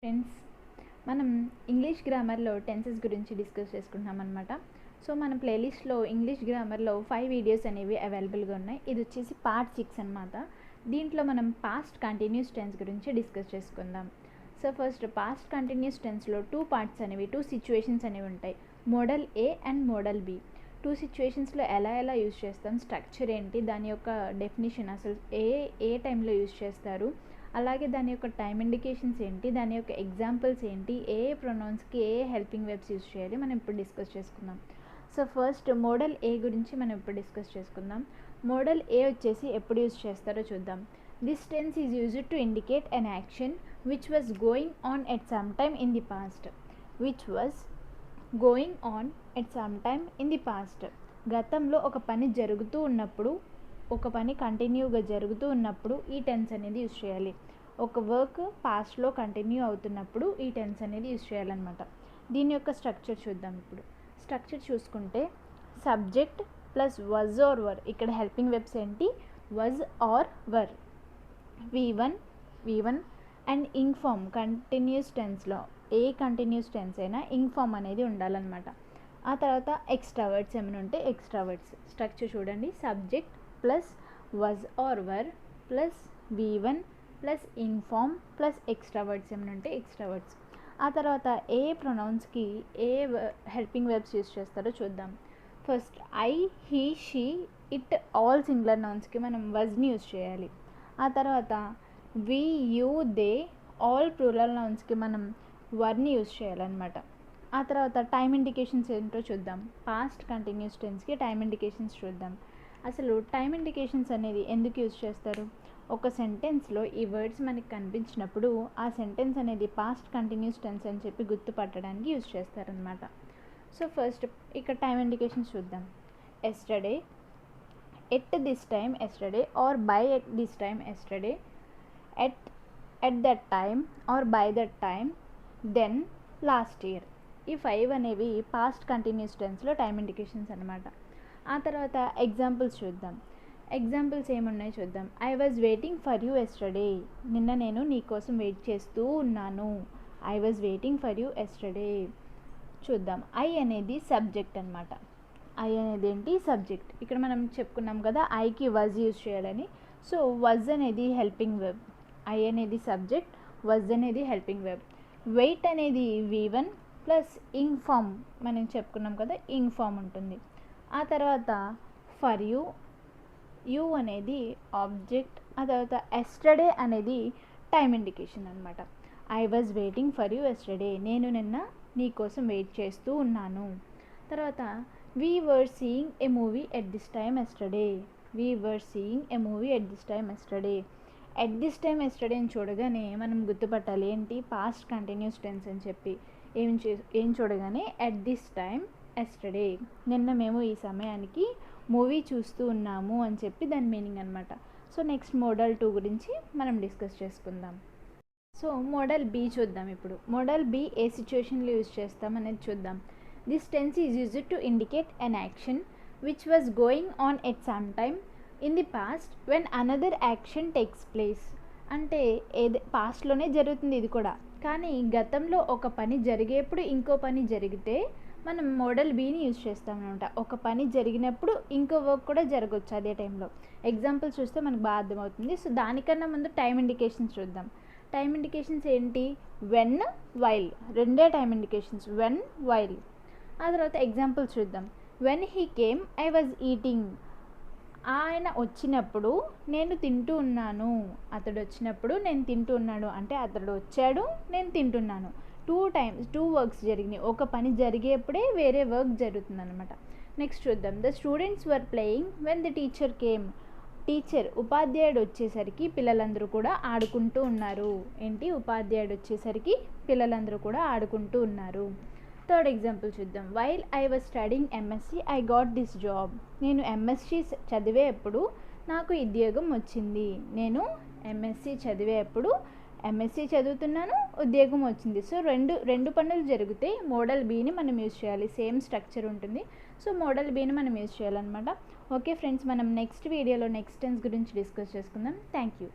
Friends, మనం English గ్రామర్లో tenses గురించి discuss చేసుకుంటున్నాం అనమాట. సో మన ప్లేలిస్ట్లో ఇంగ్లీష్ గ్రామర్లో 5 వీడియోస్ అనేవి అవైలబుల్గా ఉన్నాయి. ఇది వచ్చేసి పార్ట్ 6 అనమాట. దీంట్లో మనం పాస్ట్ కంటిన్యూస్ టెన్స్ గురించి డిస్కస్ చేసుకుందాం. సో ఫస్ట్ పాస్ట్ కంటిన్యూస్ టెన్స్లో 2 పార్ట్స్ అనేవి, 2 సిచ్యువేషన్స్ అనేవి ఉంటాయి. Model A and model B. 2 సిచ్యువేషన్స్లో ఎలా యూజ్ చేస్తాం, స్ట్రక్చర్ ఏంటి, దాని యొక్క డెఫినేషన్, అసలు ఏ టైంలో యూజ్ చేస్తారు, అలాగే దాని యొక్క టైం ఇండికేషన్స్ ఏంటి, దాని యొక్క ఎగ్జాంపుల్స్ ఏంటి, ఏ ప్రొనౌన్స్కి ఏ హెల్పింగ్ వెబ్స్ యూజ్ చేయాలి, మనం ఇప్పుడు డిస్కస్ చేసుకుందాం. సో ఫస్ట్ మోడల్ ఏ గురించి మనం ఇప్పుడు డిస్కస్ చేసుకుందాం. మోడల్ ఏ వచ్చేసి ఎప్పుడు యూజ్ చేస్తారో చూద్దాం. This tense is used to indicate an action which was going on at some time in the past. గతంలో ఒక పని జరుగుతూ ఉన్నప్పుడు, ఒక పని కంటిన్యూగా జరుగుతూ ఉన్నప్పుడు ఈ టెన్స్ అనేది యూజ్ చేయాలి. ఒక వర్క్ పాస్ట్లో కంటిన్యూ అవుతున్నప్పుడు ఈ టెన్స్ అనేది యూజ్ చేయాలన్నమాట. దీని యొక్క స్ట్రక్చర్ చూద్దాం. ఇప్పుడు స్ట్రక్చర్ చూసుకుంటే subject plus was or were. ఇక్కడ హెల్పింగ్ వెబ్స్ ఏంటి, was or were. V1 and ing form. Continuous టెన్స్లో ఏ కంటిన్యూస్ టెన్స్ అయినా ఇంగ్ ఫామ్ అనేది ఉండాలన్నమాట. ఆ తర్వాత ఎక్స్ట్రా వర్డ్స్ ఏమైనా ఉంటే ఎక్స్ట్రా వర్డ్స్. స్ట్రక్చర్ చూడండి, subject plus was or were plus V1 plus ing form plus extra words ఏమైనా ఉంటే ఎక్స్ట్రా వర్డ్స్. ఆ తర్వాత ఏ ప్రొనౌన్స్కి ఏ హెల్పింగ్ వెబ్స్ యూజ్ చేస్తారో చూద్దాం. First I, he, she, it all singular నౌన్స్కి మనం వజ్ని యూజ్ చేయాలి. ఆ తర్వాత we, you, they all plural నౌన్స్కి మనం వర్ని యూజ్ చేయాలన్నమాట. ఆ తర్వాత టైం ఇండికేషన్స్ ఏంటో చూద్దాం. పాస్ట్ కంటిన్యూస్ టెన్స్కి టైం ఇండికేషన్స్ చూద్దాం. అసలు టైం ఇండికేషన్స్ అనేది ఎందుకు యూజ్ చేస్తారు? ఒక సెంటెన్స్లో ఈ వర్డ్స్ మనకి కనిపించినప్పుడు ఆ సెంటెన్స్ అనేది పాస్ట్ కంటిన్యూస్ టెన్స్ అని చెప్పి గుర్తుపట్టడానికి యూజ్ చేస్తారనమాట. సో ఫస్ట్ ఇక్కడ టైం ఇండికేషన్స్ చూద్దాం. Yesterday, at this time yesterday or by at this time yesterday, at that time or by that time, then, last year. ఈ 5 అనేవి పాస్ట్ కంటిన్యూస్ టెన్స్లో time indications అనమాట. ఆ తర్వాత ఎగ్జాంపుల్స్ చూద్దాం. ఎగ్జాంపుల్స్ ఏమున్నాయి చూద్దాం. I was waiting for you yesterday. నిన్న నేను నీ కోసం వెయిట్ చేస్తూ ఉన్నాను. I was waiting for you yesterday. చూద్దాం. ఐ అనేది సబ్జెక్ట్ అనమాట. ఐ అనేది ఏంటి, సబ్జెక్ట్. ఇక్కడ మనం చెప్పుకున్నాం కదా ఐకి వజ్ యూజ్ చేయాలని. సో వజ్ అనేది హెల్పింగ్ వెబ్. ఐ అనేది సబ్జెక్ట్, వజ్ అనేది హెల్పింగ్ వెబ్. వెయిట్ అనేది V1 ప్లస్ ఇంగ్ ఫామ్, మనం చెప్పుకున్నాం కదా ఇంగ్ ఫామ్ ఉంటుంది. ఆ తర్వాత ఫర్ యూ, యూ అనేది ఆబ్జెక్ట్. ఆ తర్వాత ఎస్టర్డే అనేది టైం ఇండికేషన్ అనమాట. I was waiting for you yesterday. నేను నిన్న నీ కోసం వెయిట్ చేస్తూ ఉన్నాను. తర్వాత we were seeing A movie at this time yesterday. We were seeing A movie at this time yesterday. At this time yesterday అని చూడగానే మనం గుర్తుపట్టాలి ఏంటి, పాస్ట్ కంటిన్యూస్ టెన్స్ అని చెప్పి. ఏం చూడగానే ఎట్ దిస్ టైమ్ ఎస్టర్డే, నిన్న మేము ఈ సమయానికి మూవీ చూస్తూ ఉన్నాము అని చెప్పి దాని మీనింగ్ అనమాట. సో నెక్స్ట్ మోడల్ 2 గురించి మనం డిస్కస్ చేసుకుందాం. సో మోడల్ బి చూద్దాం. ఇప్పుడు మోడల్ బి ఏ సిచ్యువేషన్లో యూజ్ చేస్తాం అనేది చూద్దాం. This tense is used to indicate an action which was going on at some time in the past when another action takes place. అంటే పాస్ట్లోనే జరుగుతుంది ఇది కూడా, కానీ గతంలో ఒక పని జరిగేప్పుడు ఇంకో పని జరిగితే మనం మోడల్ బిని యూజ్ చేస్తాం అనమాట. ఒక పని జరిగినప్పుడు ఇంకో వర్క్ కూడా జరగవచ్చు అదే టైంలో. ఎగ్జాంపుల్ చూస్తే మనకు బాగా అర్థమవుతుంది. సో దానికన్నా ముందు టైం ఇండికేషన్స్ చూద్దాం. టైం ఇండికేషన్స్ ఏంటి, వెన్, వైల్, రెండే టైం ఇండికేషన్స్, వెన్, వైల్. ఆ తర్వాత ఎగ్జాంపుల్స్ చూద్దాం. When he came I was eating. ఆయన వచ్చినప్పుడు నేను తింటూ ఉన్నాను. అతడు వచ్చినప్పుడు నేను తింటూ ఉన్నాను అంటే అతడు వచ్చాడు, నేను తింటున్నాను. 2 వర్క్స్ జరిగినాయి. ఒక పని జరిగేప్పుడే వేరే వర్క్ జరుగుతుంది అనమాట. నెక్స్ట్ చూద్దాం. The students were playing when the teacher came. ఉపాధ్యాయుడు వచ్చేసరికి పిల్లలందరూ కూడా ఆడుకుంటూ ఉన్నారు. ఏంటి, ఉపాధ్యాయుడు వచ్చేసరికి పిల్లలందరూ కూడా ఆడుకుంటూ ఉన్నారు. థర్డ్ ఎగ్జాంపుల్ చూద్దాం. While I was studying MSc I got this job. నేను MSc చదివేప్పుడు నాకు ఉద్యోగం వచ్చింది. నేను MSc చదివేప్పుడు MSc చదువుతున్నాను, ఉద్యోగం వచ్చింది. సో రెండు పనులు జరిగితే మోడల్ బిని మనం యూజ్ చేయాలి. సేమ్ స్ట్రక్చర్ ఉంటుంది. సో మోడల్ బిని మనం యూజ్ చేయాలన్నమాట. ఓకే ఫ్రెండ్స్, మనం నెక్స్ట్ వీడియోలో నెక్స్ట్ టెన్స్ గురించి డిస్కస్ చేసుకుందాం. Thank you.